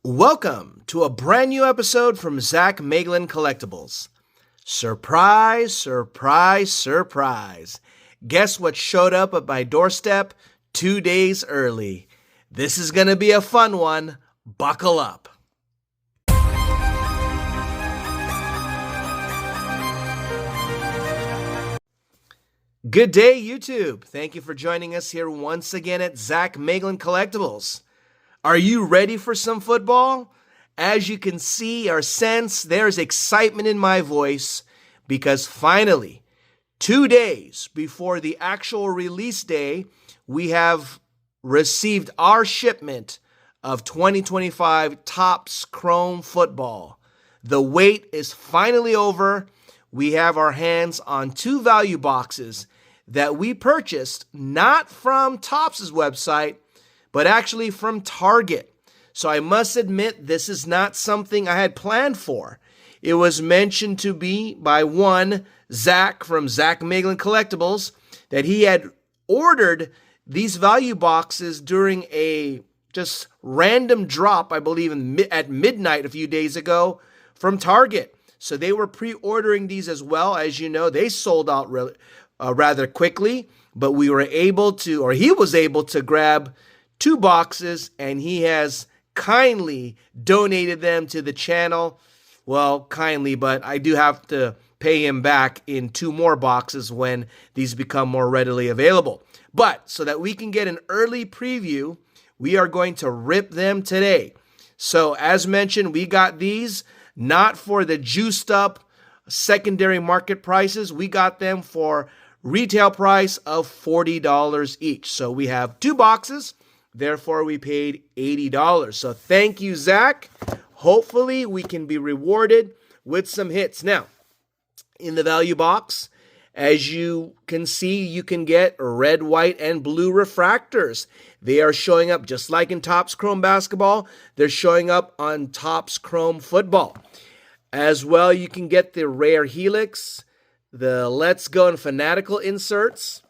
Welcome to a brand new episode from Zach Meglin Collectibles. Surprise, surprise, surprise. Guess what showed up at my doorstep 2 days early? This is going to be a fun one. Buckle up. Good day, YouTube. Thank you for joining us here once again at Zach Meglin Collectibles. Are you ready for some football? As you can see or sense, there's excitement in my voice because finally, 2 days before the actual release day, we have received our shipment of 2025 TOPPS Chrome Football. The wait is finally over. We have our hands on 2 value boxes that we purchased not from TOPPS' website, but actually from Target. So I must admit, this is not something I had planned for. It was mentioned to me by one, Zach from Zach Meglin Collectibles, that he had ordered these value boxes during a just random drop, I believe at midnight a few days ago from Target. So they were pre-ordering these as well. As you know, they sold out rather quickly, but we were able to, or he was able to grab 2 boxes, and he has kindly donated them to the channel. Well, kindly, but I do have to pay him back in 2 more boxes when these become more readily available. But so that we can get an early preview, we are going to rip them today. So as mentioned, we got these not for the juiced up secondary market prices. We got them for retail price of $40 each. So we have 2 boxes. Therefore, we paid $80. So thank you, Zach. Hopefully, we can be rewarded with some hits. Now, in the value box, as you can see, you can get red, white, and blue refractors. They are showing up just like in TOPPS Chrome Basketball. They're showing up on TOPPS Chrome Football. As well, you can get the Rare Helix, the Let's Go and Fanatical inserts.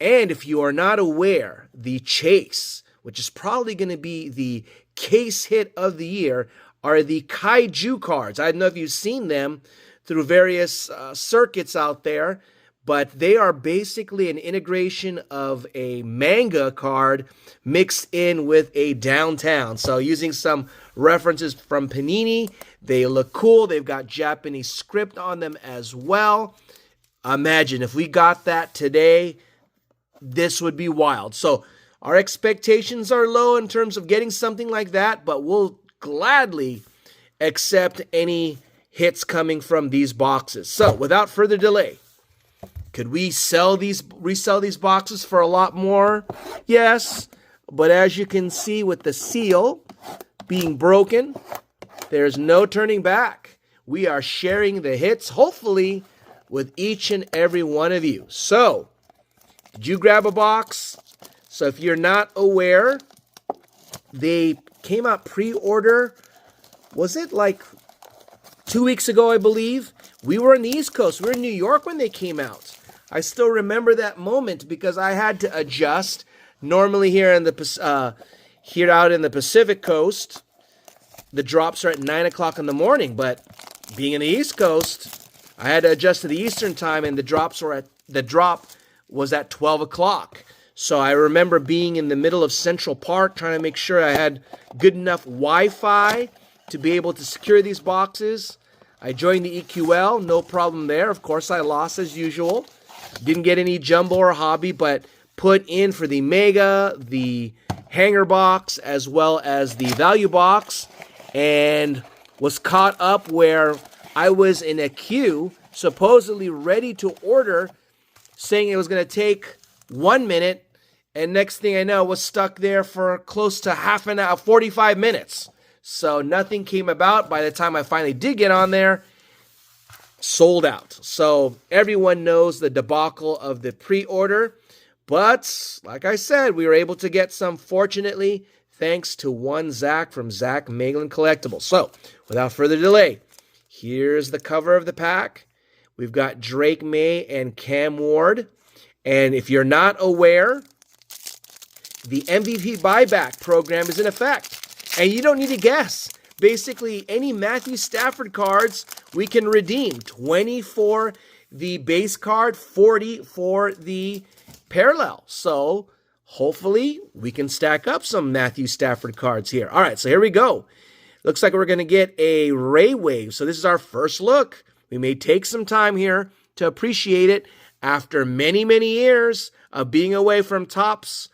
And if you are not aware, the Chase, which is probably going to be the case hit of the year, are the Kaiju cards. I don't know if you've seen them through various circuits out there, but they are basically an integration of a manga card mixed in with a downtown. So using some references from Panini, they look cool. They've got Japanese script on them as well. Imagine if we got that today, this would be wild. So our expectations are low in terms of getting something like that, but we'll gladly accept any hits coming from these boxes. So without further delay, could we resell these boxes for a lot more? Yes, but as you can see with the seal being broken, there's no turning back. We are sharing the hits, hopefully, with each and every one of you. So, did you grab a box? So if you're not aware, they came out pre-order, was it like 2 weeks ago, I believe? We were in the East Coast. We were in New York when they came out. I still remember that moment because I had to adjust. Normally here out in the Pacific Coast, the drops are at 9 o'clock in the morning, but being in the East Coast, I had to adjust to the Eastern time, and the drop was at 12 o'clock. So I remember being in the middle of Central Park trying to make sure I had good enough Wi-Fi to be able to secure these boxes. I joined the EQL, no problem there. Of course, I lost as usual. Didn't get any jumbo or hobby, but put in for the Mega, the hanger box, as well as the value box, and was caught up where I was in a queue, supposedly ready to order, saying it was going to take 1 minute, and next thing I know, was stuck there for close to half an hour, 45 minutes. So nothing came about. By the time I finally did get on there, sold out. So everyone knows the debacle of the pre-order, but like I said, we were able to get some, fortunately, thanks to one Zach from Zach Meglin Collectibles. So without further delay, here's the cover of the pack. We've got Drake May and Cam Ward. And if you're not aware, the MVP buyback program is in effect. And you don't need to guess. Basically, any Matthew Stafford cards we can redeem. 20 for the base card, 40 for the parallel. So hopefully we can stack up some Matthew Stafford cards here. All right, so here we go. Looks like we're going to get a Ray Wave. So this is our first look. We may take some time here to appreciate it after many, many years of being away from Topps.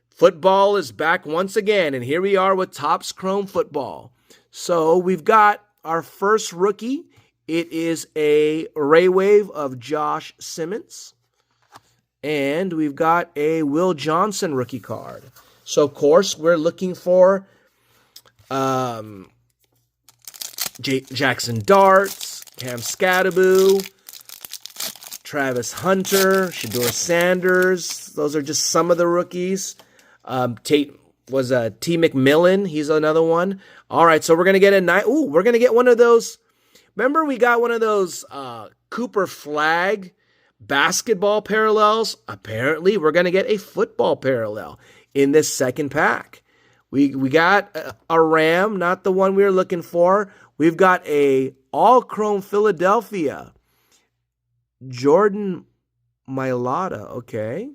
Football is back once again, and here we are with Topps Chrome Football. So we've got our first rookie. It is a Ray Wave of Josh Simmons. And we've got a Will Johnson rookie card. So, of course, we're looking for Jackson Darts, Cam Scattaboo, Travis Hunter, Shedeur Sanders. Those are just some of the rookies. T. McMillan. He's another one. All right, so we're gonna get we're gonna get one of those. Remember, we got one of those Cooper Flag basketball parallels. Apparently, we're gonna get a football parallel in this second pack. We got a Ram, not the one we were looking for. We've got a all chrome Philadelphia Jordan Mailata. Okay.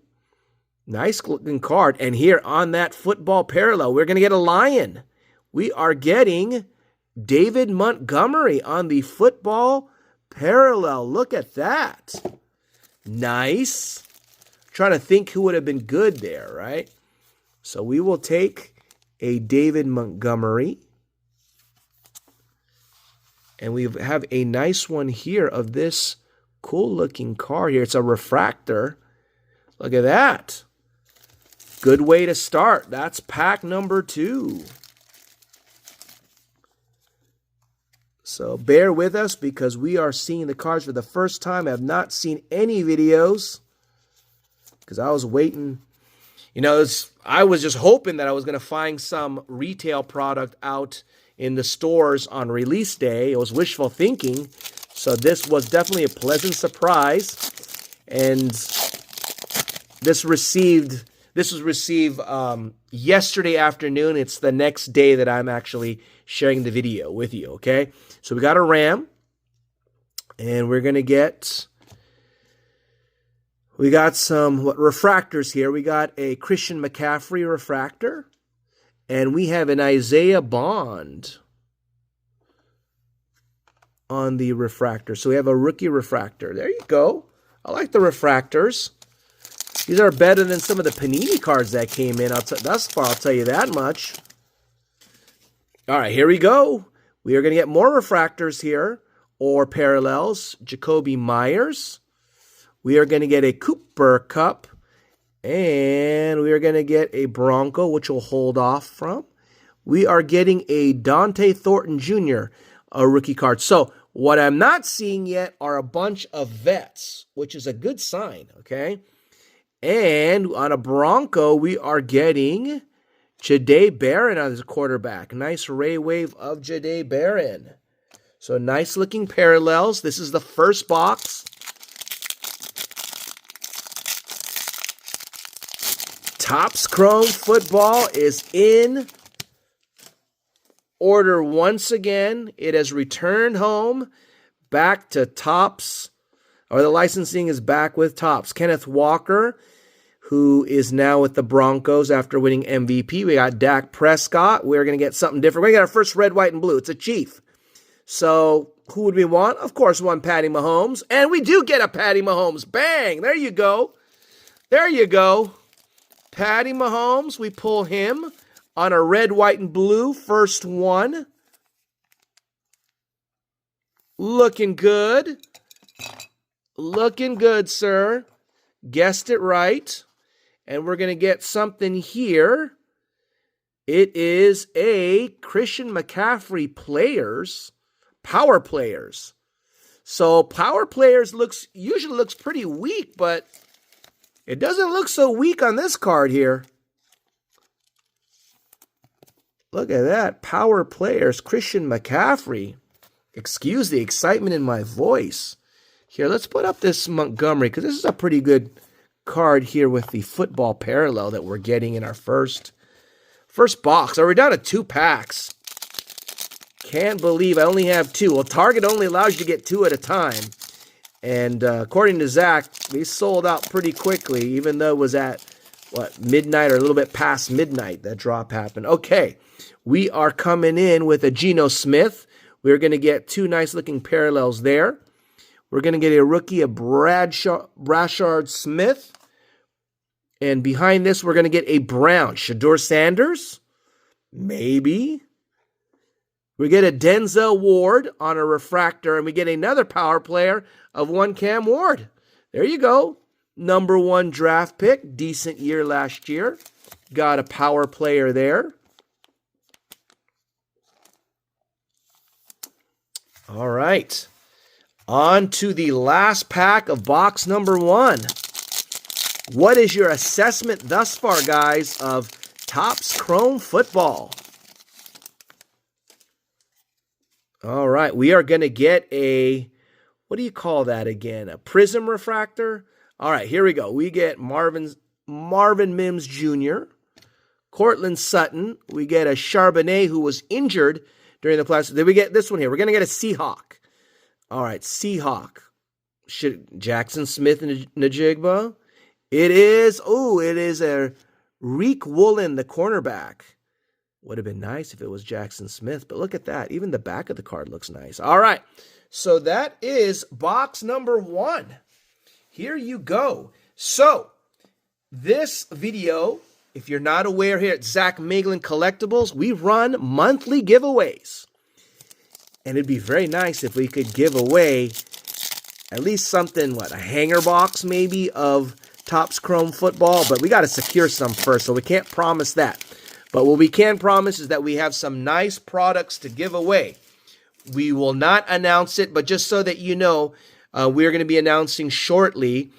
Nice looking card. And here on that football parallel, we're going to get a Lion. We are getting David Montgomery on the football parallel. Look at that. Nice. Trying to think who would have been good there, right? So we will take a David Montgomery. And we have a nice one here of this cool looking card here. It's a refractor. Look at that. Good way to start. That's pack number 2. So bear with us because we are seeing the cards for the first time. I have not seen any videos because I was waiting. You know, I was just hoping that I was going to find some retail product out in the stores on release day. It was wishful thinking. So this was definitely a pleasant surprise. And this was received yesterday afternoon. It's the next day that I'm actually sharing the video with you, okay? So we got a Ram, and we got some refractors here. We got a Christian McCaffrey refractor, and we have an Isaiah Bond on the refractor. So we have a rookie refractor. There you go. I like the refractors. These are better than some of the Panini cards that came in thus far, I'll tell you that much. All right, here we go. We are going to get more refractors here, or parallels. Jacoby Myers. We are going to get a Cooper Kupp. And we are going to get a Bronco, which we'll hold off from. We are getting a Dante Thornton Jr., a rookie card. So what I'm not seeing yet are a bunch of vets, which is a good sign, okay? And on a Bronco, we are getting Jahdae Barron as a quarterback. Nice Ray Wave of Jahdae Barron. So nice looking parallels. This is the first box. Topps Chrome Football is in order once again. It has returned home back to Topps, or the licensing is back with Topps. Kenneth Walker, who is now with the Broncos after winning MVP. We got Dak Prescott. We're going to get something different. We're going to get our first red, white, and blue. It's a Chief. So who would we want? Of course, we want Patty Mahomes. And we do get a Patty Mahomes. Bang! There you go. There you go. Patty Mahomes. We pull him on a red, white, and blue. First one. Looking good. Looking good, sir. Guessed it right. And we're going to get something here. It is a Christian McCaffrey Power Players. So Power Players usually looks pretty weak, but it doesn't look so weak on this card here. Look at that. Power Players, Christian McCaffrey. Excuse the excitement in my voice. Here, let's put up this Montgomery, because this is a pretty good card here with the football parallel that we're getting in our first First box. Are we down to 2 packs? Can't believe I only have 2. Well, Target only allows you to get 2 at a time. And according to Zach, they sold out pretty quickly, even though it was at, midnight or a little bit past midnight that drop happened. Okay, we are coming in with a Geno Smith. We're going to get 2 nice-looking parallels there. We're going to get a rookie of Brashard Smith. And behind this, we're going to get a Brown. Shedeur Sanders? Maybe. We get a Denzel Ward on a refractor, and we get another power player of one Cam Ward. There you go. Number 1 draft pick. Decent year last year. Got a power player there. All right. On to the last pack of box number 1. What is your assessment thus far, guys, of Topps Chrome Football? All right, we are going to get a, what do you call that again? A prism refractor? All right, here we go. We get Marvin Mims Jr., Cortland Sutton. We get a Charbonnet who was injured during the playoffs. Then we get this one here. We're going to get a Seahawk. All right, Seahawk. Jackson Smith Najigba. It is a Reek Woolen, the cornerback. Would have been nice if it was Jackson Smith, but look at that. Even the back of the card looks nice. All right, so that is box number 1. Here you go. So this video, if you're not aware, here at Zach Meglin Collectibles, we run monthly giveaways. And it'd be very nice if we could give away at least something, a hanger box maybe of Topps Chrome Football, but we got to secure some first, so we can't promise that. But what we can promise is that we have some nice products to give away. We will not announce it, but just so that you know, we're going to be announcing shortly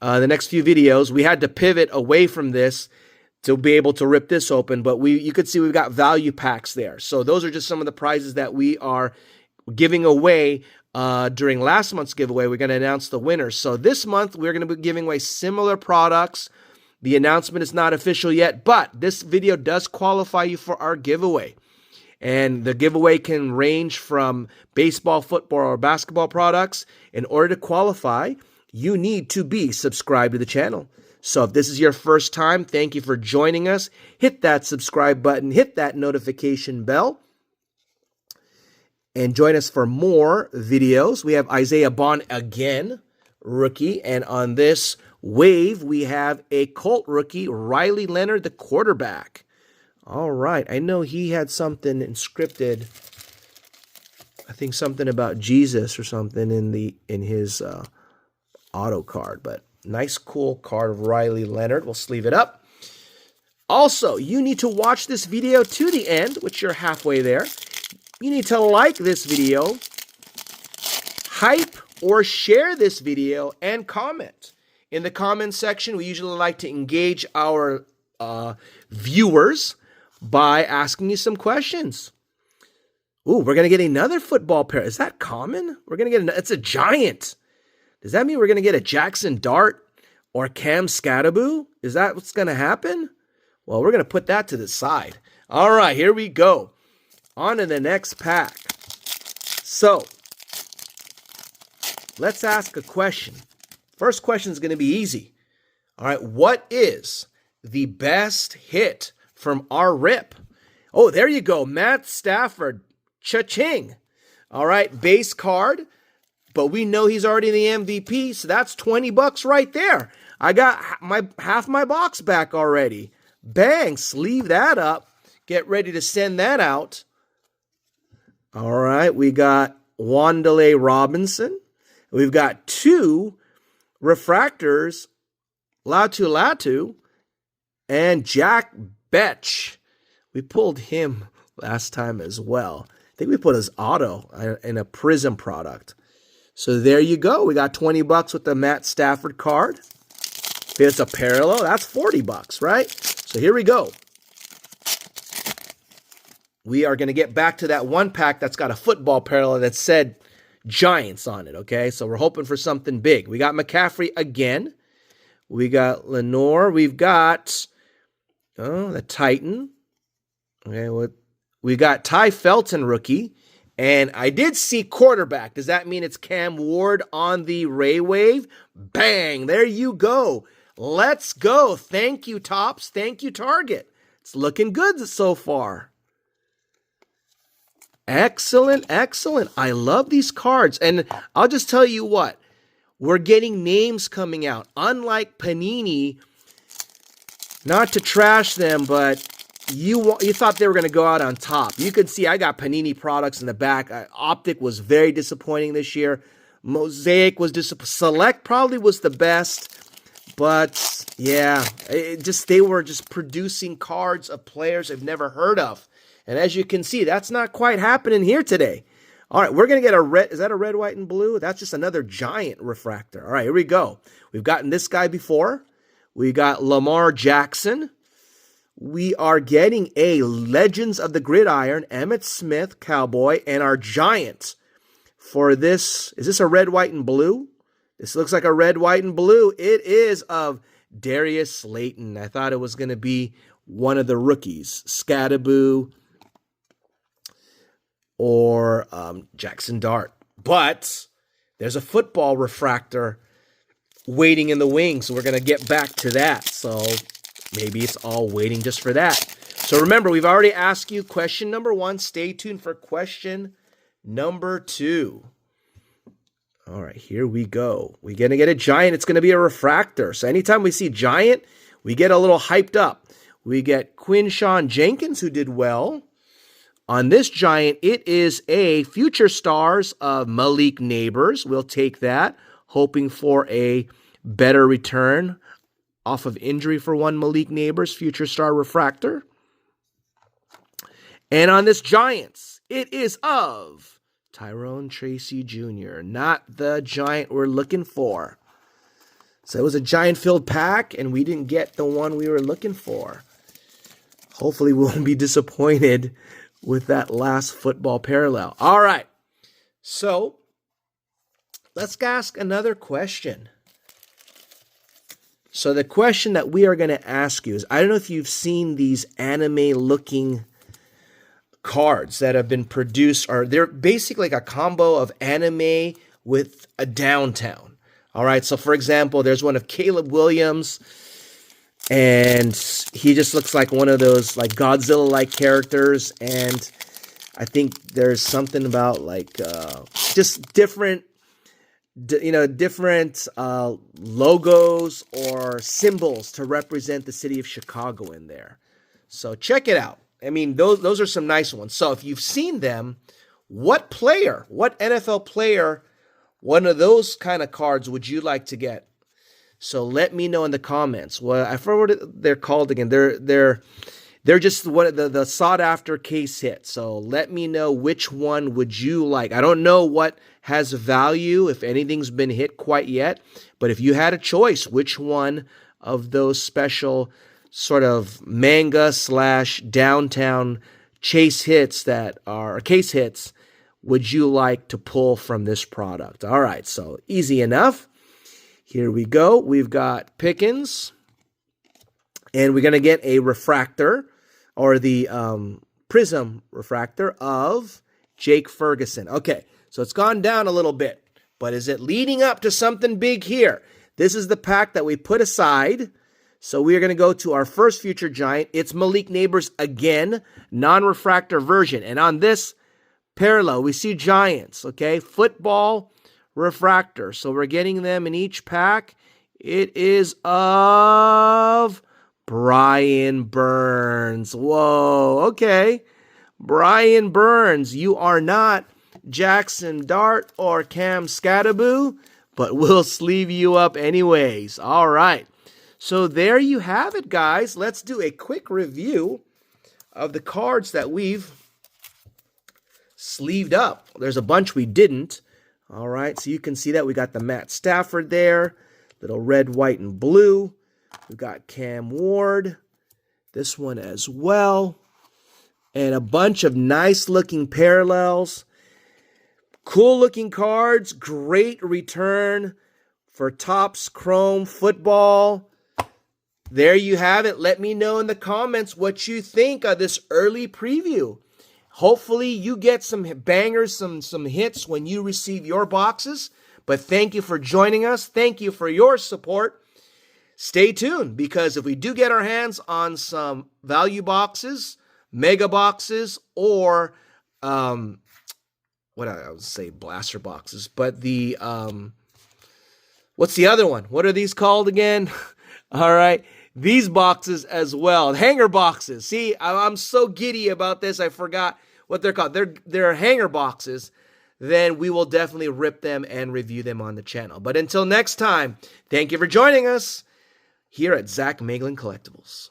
the next few videos. We had to pivot away from this to be able to rip this open, but you could see we've got value packs there. So those are just some of the prizes that we are giving away during last month's giveaway. We're going to announce the winners. So this month, we're going to be giving away similar products. The announcement is not official yet, but this video does qualify you for our giveaway. And the giveaway can range from baseball, football, or basketball products. In order to qualify, you need to be subscribed to the channel. So if this is your first time, thank you for joining us. Hit that subscribe button, hit that notification bell, and join us for more videos. We have Isaiah Bond again, rookie, and on this wave, we have a Colt rookie, Riley Leonard, the quarterback. All right. I know he had something inscripted. I think something about Jesus or something in his auto card. But nice, cool card of Riley Leonard. We'll sleeve it up. Also, you need to watch this video to the end, which you're halfway there. You need to like this video, hype or share this video, and comment. In the comment section, we usually like to engage our viewers by asking you some questions. Ooh, we're going to get another football pair. Is that common? We're going to get it's a giant. Does that mean we're going to get a Jackson Dart or Cam Scatterboo? Is that what's going to happen? Well, we're going to put that to the side. All right, here we go. On to the next pack. So, let's ask a question. First question is going to be easy. All right, what is the best hit from our rip? Oh, there you go. Matt Stafford. Cha-ching. All right, base card. But we know he's already the MVP, so that's $20 right there. I got half my box back already. Bang, sleeve that up. Get ready to send that out. All right, we got Wan'Dale Robinson. We've got 2 refractors, Latu, and Jack Betch. We pulled him last time as well. I think we put his auto in a Prism product. So there you go. We got $20 with the Matt Stafford card. If it's a parallel, that's $40, right? So here we go. We are going to get back to that one pack that's got a football parallel that said Giants on it, okay? So we're hoping for something big. We got McCaffrey again. We got Lenore. We've got the Titan. Okay, we got Ty Felton rookie, and I did see quarterback. Does that mean it's Cam Ward on the Ray Wave? Bang! There you go. Let's go. Thank you, Topps. Thank you, Target. It's looking good so far. Excellent, excellent. I love these cards. And I'll just tell you what, we're getting names coming out. Unlike Panini, not to trash them, but you thought they were going to go out on top. You could see I got Panini products in the back. Optic was very disappointing this year. Mosaic was disappointing. Select probably was the best. But, yeah, they were just producing cards of players I've never heard of. And as you can see, that's not quite happening here today. All right, we're going to get a red. Is that a red, white, and blue? That's just another giant refractor. All right, here we go. We've gotten this guy before. We got Lamar Jackson. We are getting a Legends of the Gridiron, Emmitt Smith, Cowboy, and our giant for this. Is this a red, white, and blue? This looks like a red, white, and blue. It is of Darius Slayton. I thought it was going to be one of the rookies, Scadaboo or Jackson Dart. But there's a football refractor waiting in the wings, so we're going to get back to that. So maybe it's all waiting just for that. So remember, we've already asked you question number 1. Stay tuned for question number 2. All right, here we go. We're going to get a giant. It's going to be a refractor. So anytime we see giant, we get a little hyped up. We get Quinshawn Jenkins, who did well. On this giant, it is a Future Stars of Malik Neighbors. We'll take that, hoping for a better return off of injury for one Malik Neighbors, Future Star refractor. And on this Giants, it is of Tyrone Tracy Jr., not the giant we're looking for. So it was a giant-filled pack, and we didn't get the one we were looking for. Hopefully we won't be disappointed with that last football parallel. All right, so let's ask another question. So the question that we are going to ask you is, I don't know if you've seen these anime-looking cards that have been produced, or they're basically like a combo of anime with a downtown. All right, so for example, there's one of Caleb Williams, and he just looks like one of those like Godzilla-like characters, and I think there's something about like just different, different logos or symbols to represent the city of Chicago in there. So check it out. I mean, those are some nice ones. So if you've seen them, what NFL player, one of those kind of cards would you like to get? So let me know in the comments. Well, I forgot what they're called again. They're just what the sought after case hit. So let me know which one would you like. I don't know what has value, if anything's been hit quite yet, but if you had a choice, which one of those special sort of manga / downtown chase hits that are case hits would you like to pull from this product? All right, so easy enough. Here we go. We've got Pickens, and we're going to get a refractor, or the prism refractor of Jake Ferguson. Okay, so it's gone down a little bit, but is it leading up to something big here? This is the pack that we put aside. So we are going to go to our first future giant. It's Malik Neighbors again, non-refractor version. And on this parallel, we see giants, okay? Football refractor. So we're getting them in each pack. It is of Brian Burns. Whoa, okay. Brian Burns, you are not Jackson Dart or Cam Scadaboo, but we'll sleeve you up anyways. All right. So there you have it, guys. Let's do a quick review of the cards that we've sleeved up. There's a bunch we didn't. All right, so you can see that we got the Matt Stafford there, little red, white, and blue. We've got Cam Ward, this one as well, and a bunch of nice-looking parallels. Cool-looking cards, great return for Topps Chrome Football. there you have it. Let me know in the comments what you think of this early preview. Hopefully you get some bangers, some hits when you receive your boxes. But thank you for joining us. Thank you for your support. Stay tuned, because if we do get our hands on some value boxes, mega boxes, or what I would say blaster boxes, but the what's the other one? What are these called again? All right, these boxes as well, hanger boxes. See, I'm so giddy about this, I forgot what they're called. They're hanger boxes. Then we will definitely rip them and review them on the channel. But until next time, thank you for joining us here at Zach Maeglin Collectibles.